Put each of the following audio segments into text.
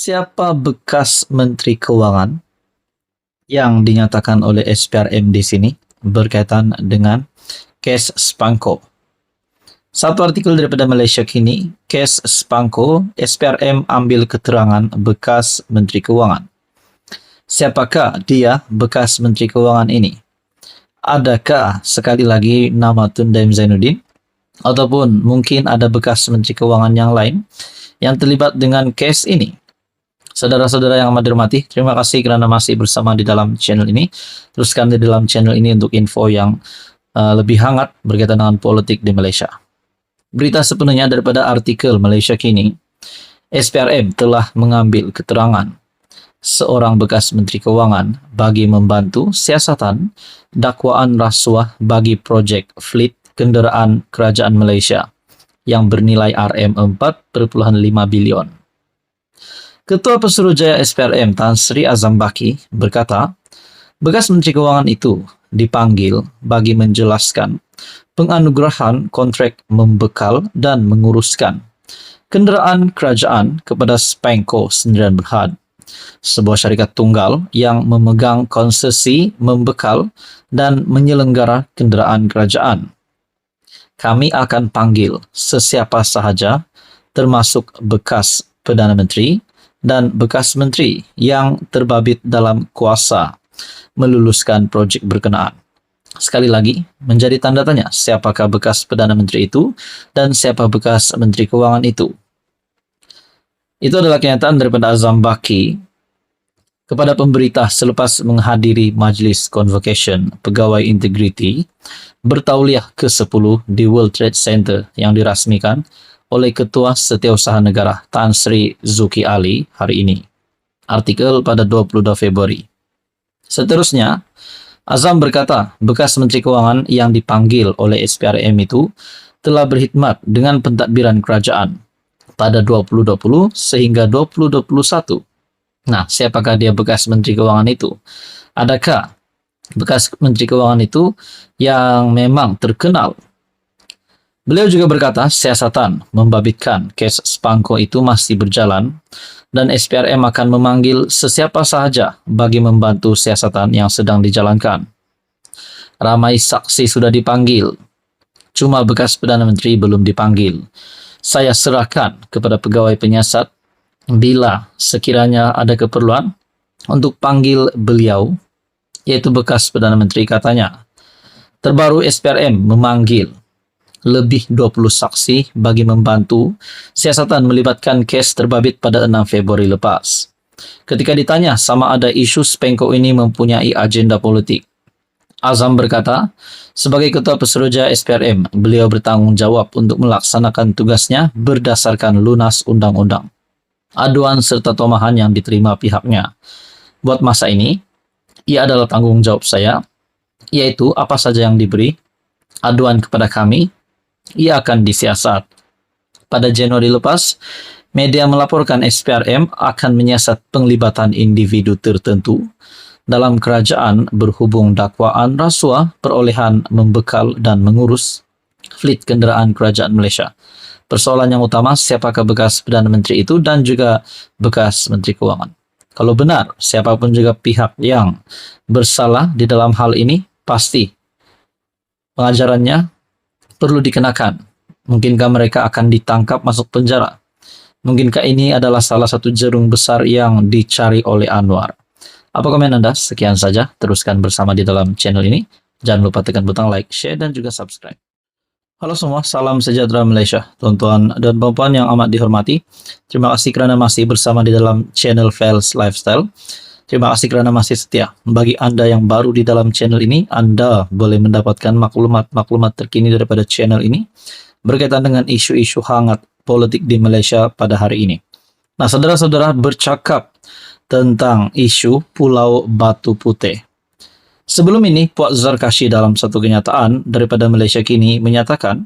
Siapa bekas Menteri Keuangan yang dinyatakan oleh SPRM di sini berkaitan dengan kes Spangko? Satu artikel daripada Malaysia Kini, kes Spangko, SPRM ambil keterangan bekas Menteri Keuangan. Siapakah dia bekas Menteri Keuangan ini? Adakah sekali lagi nama Tun Daim Zainuddin? Ataupun mungkin ada bekas Menteri Keuangan yang lain yang terlibat dengan kes ini? Saudara-saudara yang amat dihormati, terima kasih kerana masih bersama di dalam channel ini. Teruskan di dalam channel ini untuk info yang lebih hangat berkaitan dengan politik di Malaysia. Berita sepenuhnya daripada artikel Malaysia Kini, SPRM telah mengambil keterangan seorang bekas Menteri Keuangan bagi membantu siasatan dakwaan rasuah bagi projek fleet kenderaan kerajaan Malaysia yang bernilai RM4.5 bilion. Ketua Pesuruhjaya SPRM Tan Sri Azam Baki berkata, bekas Menteri Keuangan itu dipanggil bagi menjelaskan penganugerahan kontrak membekal dan menguruskan kenderaan kerajaan kepada Spangko Sendirian Berhad, sebuah syarikat tunggal yang memegang konsesi membekal dan menyelenggara kenderaan kerajaan. Kami akan panggil sesiapa sahaja termasuk bekas Perdana Menteri dan bekas menteri yang terbabit dalam kuasa meluluskan projek berkenaan. Sekali lagi, menjadi tanda tanya siapakah bekas Perdana Menteri itu dan siapa bekas Menteri Keuangan itu. Itu adalah kenyataan daripada Azam Baki kepada pemberita selepas menghadiri Majlis Convocation Pegawai Integriti bertauliah ke-10 di World Trade Center yang dirasmikan oleh Ketua Setiausaha Negara Tan Sri Zulkifli Ali hari ini. Artikel pada 22 Februari. Seterusnya, Azam berkata bekas Menteri Keuangan yang dipanggil oleh SPRM itu telah berkhidmat dengan pentadbiran kerajaan pada 2020 sehingga 2021. Nah, siapakah dia bekas Menteri Keuangan itu? Adakah bekas Menteri Keuangan itu yang memang terkenal? Beliau juga berkata siasatan membabitkan kes Spangko itu masih berjalan dan SPRM akan memanggil sesiapa sahaja bagi membantu siasatan yang sedang dijalankan. Ramai saksi sudah dipanggil, cuma bekas Perdana Menteri belum dipanggil. Saya serahkan kepada pegawai penyiasat bila sekiranya ada keperluan untuk panggil beliau, yaitu bekas Perdana Menteri, katanya. Terbaru SPRM memanggil lebih 20 saksi bagi membantu siasatan melibatkan kes terbabit pada 6 Februari lepas. Ketika ditanya sama ada isu Spangko ini mempunyai agenda politik, Azam berkata, sebagai Ketua Pesuruhjaya SPRM, beliau bertanggungjawab untuk melaksanakan tugasnya berdasarkan lunas undang-undang, aduan serta tomahan yang diterima pihaknya. Buat masa ini, ia adalah tanggungjawab saya, yaitu apa saja yang diberi aduan kepada kami, ia akan disiasat. Pada Januari lepas, media melaporkan SPRM akan menyiasat penglibatan individu tertentu dalam kerajaan berhubung dakwaan rasuah perolehan membekal dan mengurus fleet kenderaan kerajaan Malaysia. Persoalan yang utama, siapakah bekas Perdana Menteri itu dan juga bekas Menteri Keuangan. Kalau benar, siapapun juga pihak yang bersalah di dalam hal ini, pasti pengajarannya perlu dikenakan. Mungkinkah mereka akan ditangkap masuk penjara? Mungkinkah ini adalah salah satu jerung besar yang dicari oleh Anwar? Apa komen Anda? Sekian saja. Teruskan bersama di dalam channel ini. Jangan lupa tekan butang like, share, dan juga subscribe. Halo semua, salam sejahtera Malaysia. Tuan-tuan dan puan-puan yang amat dihormati, terima kasih kerana masih bersama di dalam channel Fels Lifestyle. Terima kasih kerana masih setia. Bagi Anda yang baru di dalam channel ini, Anda boleh mendapatkan maklumat-maklumat terkini daripada channel ini berkaitan dengan isu-isu hangat politik di Malaysia pada hari ini. Nah, saudara-saudara, bercakap tentang isu Pulau Batu Putih. Sebelum ini, Puak Zarkashi dalam satu kenyataan daripada Malaysia Kini menyatakan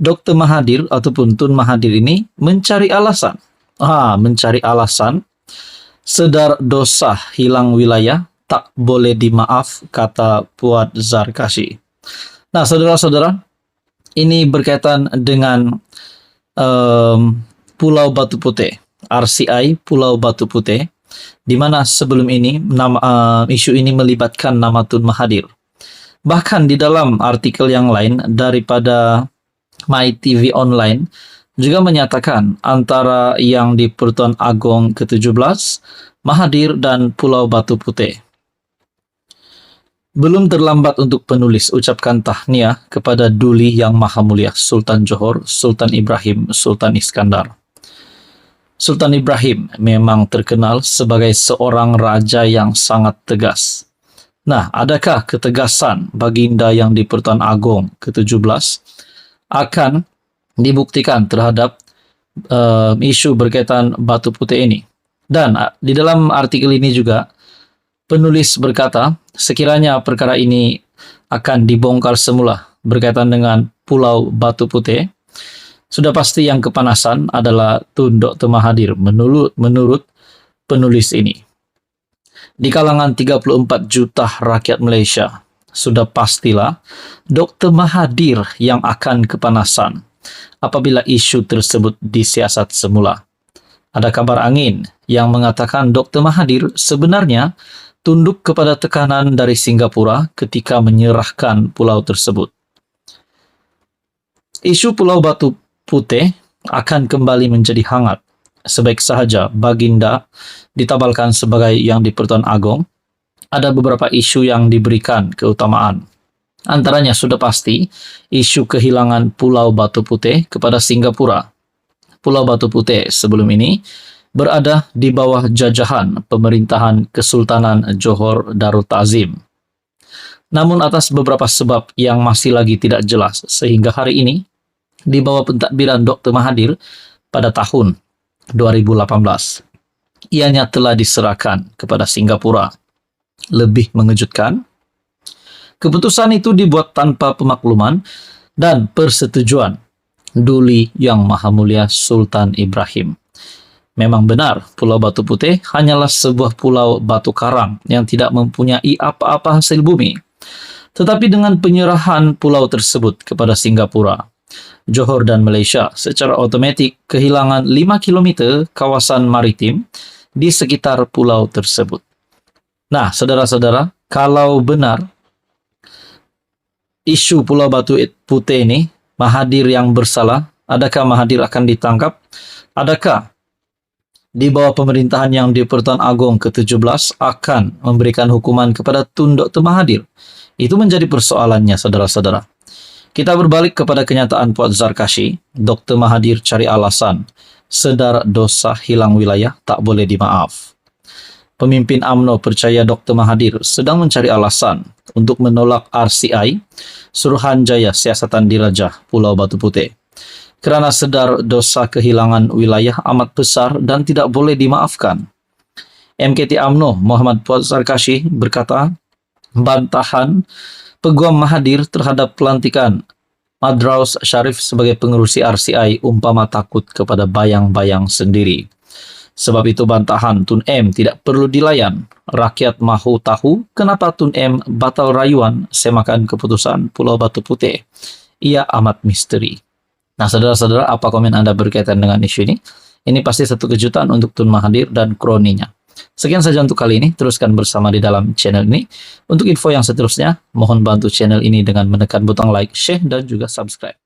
Dr. Mahathir ataupun Tun Mahathir ini mencari alasan. Mencari alasan sedar dosa hilang wilayah tak boleh dimaaf, kata Puak Zarkashi. Nah, saudara-saudara, ini berkaitan dengan Pulau Batu Putih RCI Pulau Batu Putih, di mana sebelum ini isu ini melibatkan nama Tun Mahathir. Bahkan di dalam artikel yang lain daripada MyTV Online juga menyatakan antara yang di Pertuan Agong ke-17, Mahathir dan Pulau Batu Putih. Belum terlambat untuk penulis ucapkan tahniah kepada Duli Yang Maha Mulia Sultan Johor, Sultan Ibrahim, Sultan Iskandar. Sultan Ibrahim memang terkenal sebagai seorang raja yang sangat tegas. Nah, adakah ketegasan baginda yang di Pertuan Agong ke-17 akan dibuktikan terhadap isu berkaitan Batu Putih ini? Dan di dalam artikel ini juga penulis berkata, sekiranya perkara ini akan dibongkar semula berkaitan dengan Pulau Batu Putih, sudah pasti yang kepanasan adalah Tun Dr. Mahathir menurut penulis ini. Di kalangan 34 juta rakyat Malaysia, sudah pastilah Dr. Mahathir yang akan kepanasan apabila isu tersebut disiasat semula. Ada kabar angin yang mengatakan Dr. Mahathir sebenarnya tunduk kepada tekanan dari Singapura ketika menyerahkan pulau tersebut. Isu Pulau Batu Putih akan kembali menjadi hangat. Sebaik sahaja baginda ditabalkan sebagai yang di Pertuan Agong, ada beberapa isu yang diberikan keutamaan. Antaranya sudah pasti isu kehilangan Pulau Batu Putih kepada Singapura. Pulau Batu Putih sebelum ini berada di bawah jajahan pemerintahan Kesultanan Johor Darul Ta'zim. Namun atas beberapa sebab yang masih lagi tidak jelas, sehingga hari ini di bawah pentadbiran Dr. Mahathir pada tahun 2018, ianya telah diserahkan kepada Singapura. Lebih mengejutkan, keputusan itu dibuat tanpa pemakluman dan persetujuan Duli Yang Maha Mulia Sultan Ibrahim. Memang benar, Pulau Batu Putih hanyalah sebuah pulau batu karang yang tidak mempunyai apa-apa hasil bumi. Tetapi dengan penyerahan pulau tersebut kepada Singapura, Johor dan Malaysia secara otomatik kehilangan 5 km kawasan maritim di sekitar pulau tersebut. Nah, saudara-saudara, kalau benar isu Pulau Batu Putih ini, Mahathir yang bersalah, adakah Mahathir akan ditangkap? Adakah di bawah pemerintahan yang di Pertuan Agong ke-17 akan memberikan hukuman kepada Tun Dr. Mahathir? Itu menjadi persoalannya, saudara-saudara. Kita berbalik kepada kenyataan Puat Zarkashi, Dr. Mahathir cari alasan, sedar dosa hilang wilayah tak boleh dimaaf. Pemimpin UMNO percaya Dr. Mahathir sedang mencari alasan untuk menolak RCI, Suruhanjaya Siasatan Dirajah Pulau Batu Putih, kerana sedar dosa kehilangan wilayah amat besar dan tidak boleh dimaafkan. MKT UMNO Muhammad Puat Zarkashi berkata, bantahan Peguam Mahathir terhadap pelantikan Madraus Sharif sebagai pengerusi RCI umpama takut kepada bayang-bayang sendiri. Sebab itu bantahan Tun M tidak perlu dilayan. Rakyat mahu tahu kenapa Tun M batal rayuan semakan keputusan Pulau Batu Putih. Ia amat misteri. Nah, saudara-saudara, apa komen Anda berkaitan dengan isu ini? Ini pasti satu kejutan untuk Tun Mahathir dan kroninya. Sekian saja untuk kali ini. Teruskan bersama di dalam channel ini. Untuk info yang seterusnya, mohon bantu channel ini dengan menekan butang like, share, dan juga subscribe.